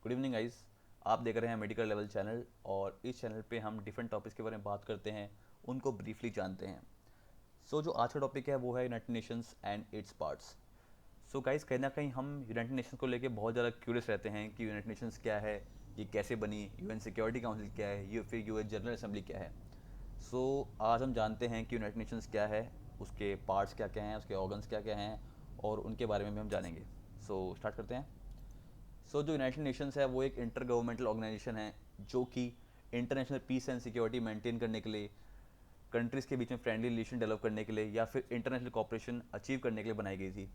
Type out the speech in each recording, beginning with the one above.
Good evening guys. आप देख रहे हैं मेडिकल लेवल चैनल और इस चैनल पे हम डिफरेंट टॉपिक्स के बारे में बात करते हैं, उनको ब्रीफली जानते हैं। जो आज का टॉपिक है वो है United Nations and its parts. Guys, कहीं ना कहीं हम यूनाइटेड नेशंस को लेके बहुत ज़्यादा क्यूरियस रहते हैं कि यूनाइटेड नेशंस क्या है, ये कैसे बनी, यूएन सिक्योरिटी काउंसिल क्या है, ये फिर यूएन जनरल असेंबली क्या है। आज हम जानते हैं कि यूनाइटेड नेशंस क्या है, उसके पार्ट्स क्या क्या हैं, उसके ऑर्गन्स क्या क्या हैं और उनके बारे में भी हम जानेंगे। स्टार्ट करते हैं। जो यूनाइटेड नेशंस है वो एक इंटर गवर्नमेंटल ऑर्गेनाइजेशन है जो कि international peace and security maintain करने के लिए, कंट्रीज़ के बीच में फ्रेंडली रिलेशन डेवलप करने के लिए या फिर इंटरनेशनल कॉपरेशन अचीव करने के लिए बनाई गई थी।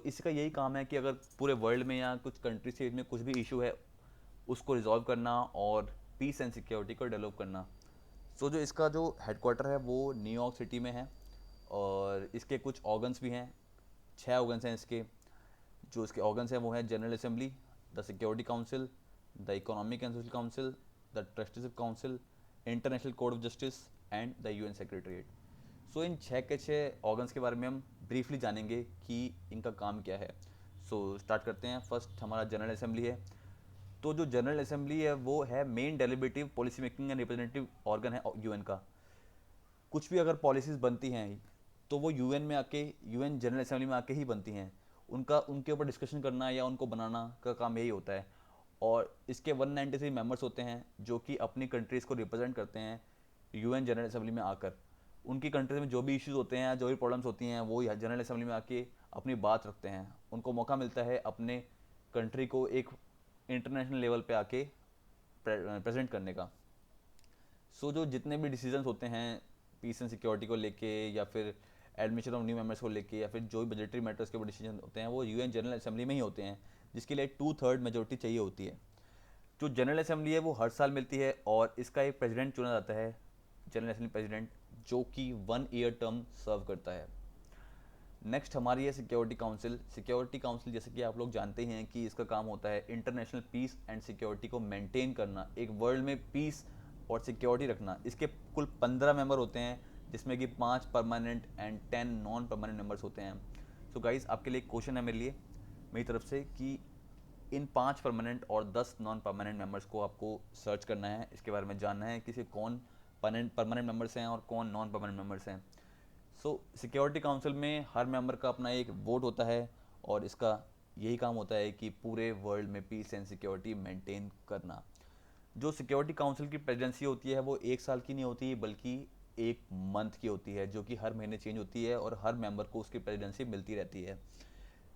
इसका यही काम है कि अगर पूरे वर्ल्ड में या कुछ कंट्रीज के बीच में कुछ भी इशू है उसको रिजॉल्व करना और पीस एंड सिक्योरिटी को डेवलप करना। जो इसका जो हेडक्वार्टर है वो न्यूयॉर्क सिटी में है और इसके कुछ ऑर्गन्स भी हैं। 6 ऑर्गन्स हैं इसके। जो इसके ऑर्गन्स हैं वो हैं general assembly, the security council, the economic and social council, the trusteeship council, international court of justice and the UN secretariat. इन 6 के 6 ऑर्गन्स के बारे में हम ब्रीफली जानेंगे कि इनका काम क्या है। स्टार्ट करते हैं। फर्स्ट हमारा जनरल असेंबली है। जो जनरल असेंबली है वो है main deliberative policy making and representative organ है यूएन का। कुछ भी अगर पॉलिसीज़ बनती हैं तो वो यूएन में आके, यूएन जनरल असेंबली में आके ही बनती हैं। उनका उनके ऊपर डिस्कशन करना या उनको बनाना का काम यही होता है। और इसके 193 मेंबर्स होते हैं जो कि अपनी कंट्रीज़ को रिप्रेजेंट करते हैं यूएन जनरल असेंबली में आकर। उनकी कंट्रीज में जो भी इश्यूज होते हैं, जो भी प्रॉब्लम्स होती हैं, वो जनरल असेंबली में आके अपनी बात रखते हैं। उनको मौका मिलता है अपने कंट्री को एक इंटरनेशनल लेवल पे आके प्रेजेंट करने का। जो जितने भी डिसीजंस होते हैं पीस एंड सिक्योरिटी को लेके या फिर एडमिशन ऑफ न्यू मेंबर्स को लेके या फिर जो भी बजटरी मैटर्स के ऊपर डिसीजन होते हैं वो यूएन जनरल असेंबली में ही होते हैं, जिसके लिए 2/3 मेजोरिटी चाहिए होती है। जो जनरल असेंबली है वो हर साल मिलती है और इसका एक प्रेसिडेंट चुना जाता है, जनरल असेंबली प्रेसिडेंट, जो कि 1 ईयर टर्म सर्व करता है। नेक्स्ट हमारी है सिक्योरिटी काउंसिल। सिक्योरिटी काउंसिल, जैसे कि आप लोग जानते हैं कि इसका काम होता है इंटरनेशनल पीस एंड सिक्योरिटी को मेंटेन करना, एक वर्ल्ड में पीस और सिक्योरिटी रखना। इसके कुल 15 मेंबर होते हैं, जिसमें कि 5 permanent and 10 non permanent members होते हैं। गाइस, आपके लिए क्वेश्चन है मेरे लिए, मेरी तरफ से, कि इन 5 परमानेंट और 10 नॉन परमानेंट मेंबर्स को आपको सर्च करना है, इसके बारे में जानना है कि कौन परमानेंट मेंबर्स हैं और कौन नॉन परमानेंट मेंबर्स हैं। सिक्योरिटी काउंसिल में हर मेंबर का अपना एक वोट होता है और इसका यही काम होता है कि पूरे वर्ल्ड में पीस एंड सिक्योरिटी मेंटेन करना। जो सिक्योरिटी काउंसिल की प्रेसिडेंसी होती है वो 1 साल की नहीं होती बल्कि 1 मंथ की होती है, जो कि हर महीने चेंज होती है और हर मेंबर को उसकी प्रेसिडेंसी मिलती रहती है।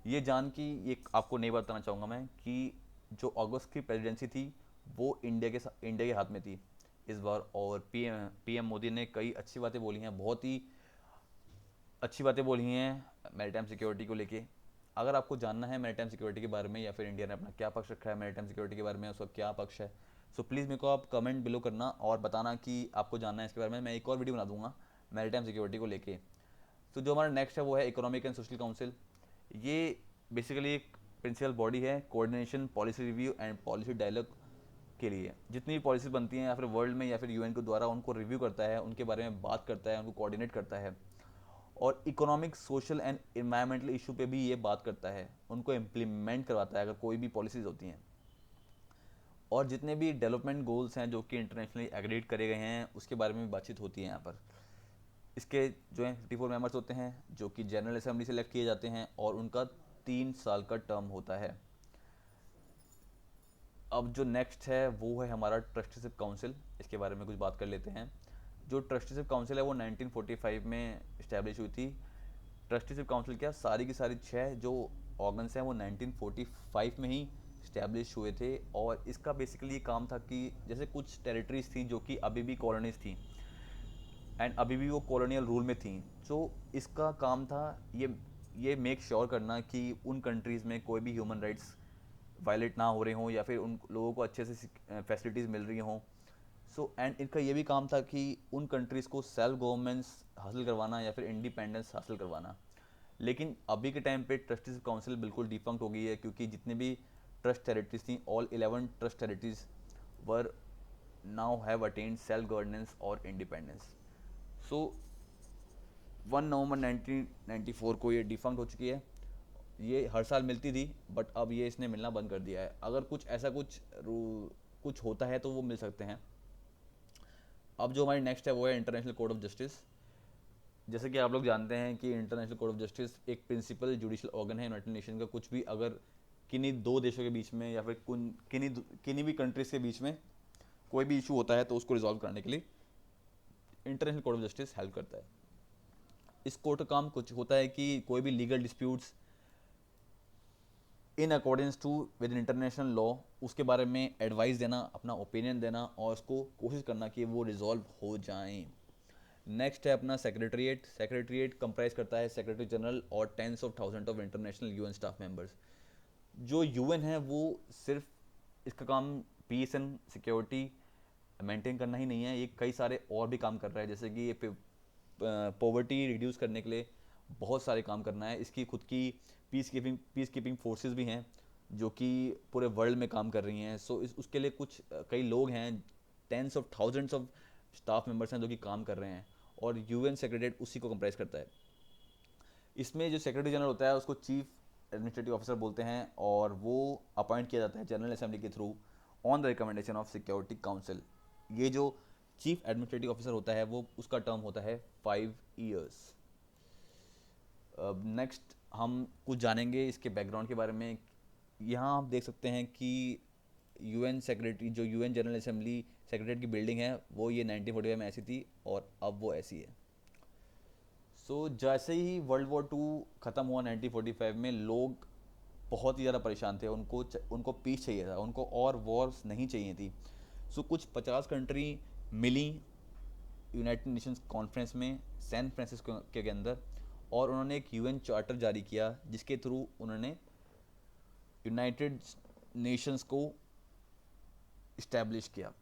ये जान कि ये आपको नहीं बताना चाहूँगा मैं कि जो अगस्त की प्रेसिडेंसी थी वो इंडिया के हाथ में थी इस बार। और पीएम मोदी ने कई अच्छी बातें बोली हैं, बहुत ही अच्छी बातें बोली हैं मैरीटाइम सिक्योरिटी को लेके। अगर आपको जानना है मैरीटाइम सिक्योरिटी के बारे में या फिर इंडिया ने अपना क्या पक्ष रखा है मैरीटाइम सिक्योरिटी के बारे में, उसका क्या पक्ष है, प्लीज़ मेरे को आप कमेंट बिलो करना और बताना कि आपको जानना है इसके बारे में। मैं एक और वीडियो बना दूंगा मैरीटाइम सिक्योरिटी को लेके। जो हमारा नेक्स्ट है वो है इकोनॉमिक एंड सोशल काउंसिल। ये बेसिकली एक प्रिंसिपल बॉडी है coordination, policy review and policy dialogue के लिए। जितनी भी पॉलिसी बनती हैं या फिर वर्ल्ड में या फिर यूएन के द्वारा, उनको रिव्यू करता है, उनके बारे में बात करता है, उनको कोऑर्डिनेट करता है और economic, social and environmental issue पे भी ये बात करता है, उनको इम्प्लीमेंट करवाता है अगर कोई भी पॉलिसीज़ होती हैं। और जितने भी डेवलपमेंट गोल्स हैं जो कि इंटरनेशनली एग्रीड करे गए हैं उसके बारे में भी बातचीत होती है यहाँ पर। इसके जो हैं 54 मेंबर्स होते हैं जो कि जनरल असेंबली से इलेक्ट किए जाते हैं और उनका 3 साल का टर्म होता है। अब जो नेक्स्ट है वो है हमारा ट्रस्टीशिप काउंसिल। इसके बारे में कुछ बात कर लेते हैं। जो ट्रस्टीशिप काउंसिल है वो 1945 में इस्टेब्लिश हुई थी। ट्रस्टीशिप काउंसिल क्या, सारी की सारी 6 जो ऑर्गन्स हैं वो 1945 में ही इस्टेब्लिश हुए थे। और इसका बेसिकली ये काम था कि जैसे कुछ टेरिटरीज थी जो कि अभी भी कॉलोनीज थी एंड अभी भी वो कॉलोनियल रूल में थी, जो इसका काम था ये मेक श्योर करना कि उन कंट्रीज़ में कोई भी ह्यूमन राइट्स वायलेट ना हो रहे हों या फिर उन लोगों को अच्छे से फैसिलिटीज़ मिल रही हों। एंड इनका ये भी काम था कि उन कंट्रीज़ को सेल्फ गवर्नमेंट्स हासिल करवाना या फिर इंडिपेंडेंस हासिल करवाना। लेकिन अभी के टाइम पे ट्रस्टीज काउंसिल बिल्कुल डिफंक्ट हो गई है, क्योंकि जितनी भी ट्रस्ट टेरिटरीज थी, all 11 trust territories were now have attend self governance और इंडिपेंडेंस। सो 1 नवंबर 1994 को ये डिफंक्ट हो चुकी है ये हर साल मिलती थी, बट अब ये इसने मिलना बंद कर दिया है। अगर कुछ ऐसा कुछ होता है तो वो मिल सकते हैं। अब जो हमारी नेक्स्ट है वो है इंटरनेशनल कोर्ट ऑफ जस्टिस। जैसे कि आप लोग जानते हैं कि इंटरनेशनल कोर्ट ऑफ जस्टिस एक प्रिंसिपल जुडिशल ऑर्गन है यूनाइटेड नेशन का। कुछ भी अगर किन्हीं दो देशों के बीच में या फिर किन्हीं भी कंट्रीज के बीच में कोई भी इशू होता है तो उसको रिजॉल्व करने के लिए international court of justice help करता है। इस कोर्ट का काम कुछ होता है कि कोई भी legal disputes in accordance to with international law उसके बारे में एडवाइस देना, अपना ओपिनियन देना और उसको कोशिश करना कि वो रिजॉल्व हो जाएं। नेक्स्ट है अपना सेक्रेटरीट। सेक्रेटरीट कंप्राइज करता है सेक्रेटरी जनरल और tens of thousand of international UN staff members. जो यूएन है वो सिर्फ इसका काम पीस एंड सिक्योरिटी मेंटेन करना ही नहीं है, ये कई सारे और भी काम कर रहा है। जैसे कि ये पॉवर्टी रिड्यूस करने के लिए बहुत सारे काम करना है। इसकी खुद की पीस कीपिंग फोर्सेस भी हैं जो कि पूरे वर्ल्ड में काम कर रही हैं। सो उसके लिए कुछ कई लोग हैं, tens of thousands of staff members हैं जो कि काम कर रहे हैं, और यूएन सेक्रेटरीट उसी को कंप्राइज करता है। इसमें जो सेक्रेटरी जनरल होता है उसको चीफ एडमिनिस्ट्रेटिव ऑफिसर बोलते हैं, और वो अपॉइंट किया जाता है जनरल असेंबली के through on the recommendation of security council. ये जो चीफ एडमिनिस्ट्रेटिव ऑफिसर होता है वो उसका टर्म होता है 5 ईयर्स। नेक्स्ट हम कुछ जानेंगे इसके बैकग्राउंड के बारे में। यहाँ आप देख सकते हैं कि यूएन सेक्रेटरी जो यूएन जनरल असेंबली सेक्रेटरीट की बिल्डिंग है वो ये 1945 में ऐसी थी और अब वो ऐसी है। जैसे ही वर्ल्ड वॉर टू ख़त्म हुआ 1945 में, लोग बहुत ही ज़्यादा परेशान थे। उनको पीस चाहिए था, उनको और वॉर्स नहीं चाहिए थी। कुछ 50 कंट्री मिली यूनाइटेड नेशंस कॉन्फ्रेंस में सैन फ्रांसिस्को के अंदर, और उन्होंने एक यूएन चार्टर जारी किया जिसके थ्रू उन्होंने यूनाइटेड नेशंस को इस्टेब्लिश किया।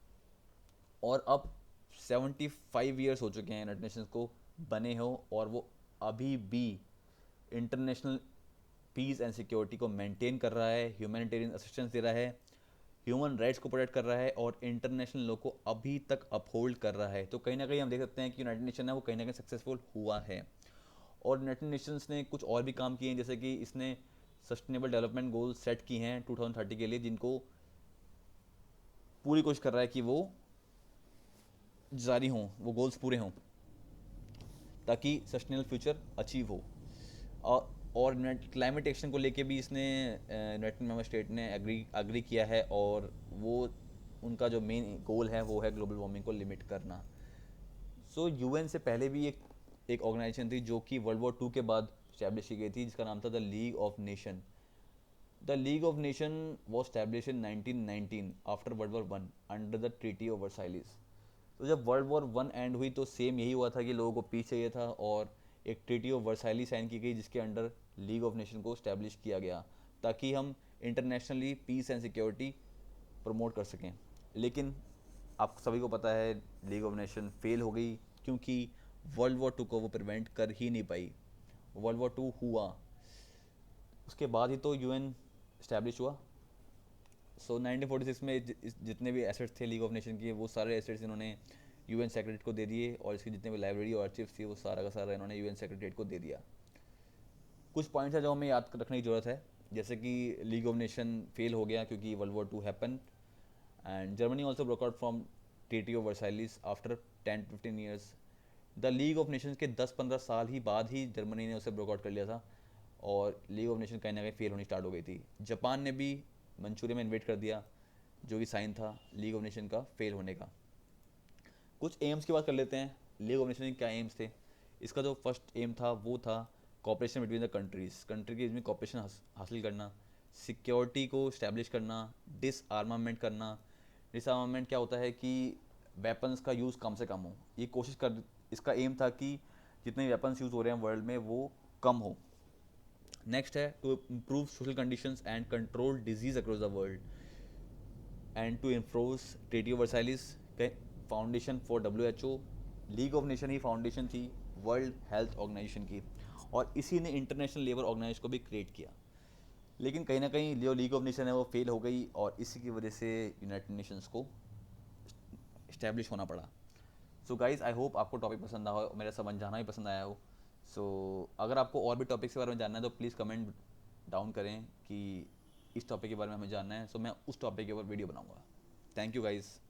और अब 75 ईयर्स हो चुके हैं यूनाइटेड नेशंस को बने हो, और वो अभी भी इंटरनेशनल पीस एंड सिक्योरिटी को मेंटेन कर रहा है, ह्यूमैनिटेरियन असिस्टेंस दे रहा है, ह्यूमन राइट्स को प्रोटेक्ट कर रहा है, और इंटरनेशनल लॉ को अभी तक अपहोल्ड कर रहा है। तो कहीं ना कहीं हम देख सकते हैं कि यूनाइटेड नेशन है वो कहीं ना कहीं सक्सेसफुल हुआ है। और यूनाइटेड नेशंस ने कुछ और भी काम किए हैं, जैसे कि इसने सस्टेनेबल डेवलपमेंट गोल सेट किए हैं 2030 के लिए, जिनको पूरी कोशिश कर रहा है कि वो जारी हों, वो गोल्स पूरे हों ताकि सस्टेनेबल फ्यूचर अचीव हो। और क्लाइमेट एक्शन को लेके भी इसने यूनाइटेड मेंबर स्टेट ने अग्री किया है, और वो उनका जो मेन गोल है वो है ग्लोबल वार्मिंग को लिमिट करना। यूएन से पहले भी एक ऑर्गेनाइजेशन थी जो कि वर्ल्ड वॉर 2 के बाद स्टैब्लिश की गई थी, जिसका नाम था the league of nation. The league of nation was established in 1919 after world war 1 under the treaty of Versailles. तो जब वर्ल्ड वॉर 1 एंड हुई तो सेम यही हुआ था कि लोगों को पीस चाहिए था, और एक ट्रीटी ऑफ वर्साइली साइन की गई जिसके अंडर लीग ऑफ नेशन को स्टैब्लिश किया गया ताकि हम internationally peace and security promote कर सकें। लेकिन आप सभी को पता है लीग ऑफ नेशन फेल हो गई, क्योंकि वर्ल्ड वॉर 2 को वो प्रिवेंट कर ही नहीं पाई। वर्ल्ड वॉर 2 हुआ उसके बाद ही तो यूएन इस्टेब्लिश हुआ। 1946 में जितने भी एसेट्स थे लीग ऑफ नेशन के, वो सारे एसेट्स इन्होंने यूएन सेक्रेटरीट को दे दिए, और इसकी जितने भी लाइब्रेरी और आर्चिव्स थी वो सारा का सारा इन्होंने यूएन सेक्रेटरीट को दे दिया। कुछ पॉइंट्स है जो हमें याद रखने की ज़रूरत है, जैसे कि लीग ऑफ नेशन फेल हो गया क्योंकि world war 2 happen, and Germany also broke out from treaty of Versailles after 10-15 years. The league of nations के 10-15 साल ही बाद ही जर्मनी ने उसे ब्रोक आउट कर लिया था, और लीग ऑफ नेशन कहीं ना कहीं फेल होनी स्टार्ट हो गई थी। जापान ने भी मंचूरिया में इन्वेट कर दिया, जो कि साइन था लीग ऑफ नेशन का फेल होने का। कुछ एम्स की बात कर लेते हैं। लीग ऑफ नेशन के क्या एम्स थे। इसका जो फर्स्ट एम था वो था cooperation between the countries, country के बीच में कॉपरेशन हासिल करना, सिक्योरिटी को इस्टेब्लिश करना, डिसआर्मामेंट करना। डिसआर्मामेंट क्या होता है कि वेपन्स का यूज़ कम से कम हो, ये कोशिश कर इसका एम था कि जितने वेपन्स यूज़ हो रहे हैं वर्ल्ड में वो कम हो। नेक्स्ट है to improve social conditions and control disease across the world, and to enforce treaty of Versailles foundation for WHO। League of nation ही फाउंडेशन थी वर्ल्ड हेल्थ ऑर्गेनाइजेशन की, और इसी ने इंटरनेशनल लेबर ऑर्गेनाइजेशन को भी क्रिएट किया। लेकिन कहीं ना कहीं जो लीग ऑफ नेशन है वो फेल हो गई, और इसी की वजह से यूनाइटेड नेशंस को इस्टेब्लिश होना पड़ा। गाइज आई होप आपको टॉपिक पसंद आया हो, मेरा समझाना भी पसंद आया हो। अगर आपको और भी टॉपिक्स के बारे में जानना है तो प्लीज़ कमेंट डाउन करें कि इस टॉपिक के बारे में हमें जानना है, सो मैं उस टॉपिक के ऊपर वीडियो बनाऊंगा। Thank you guys.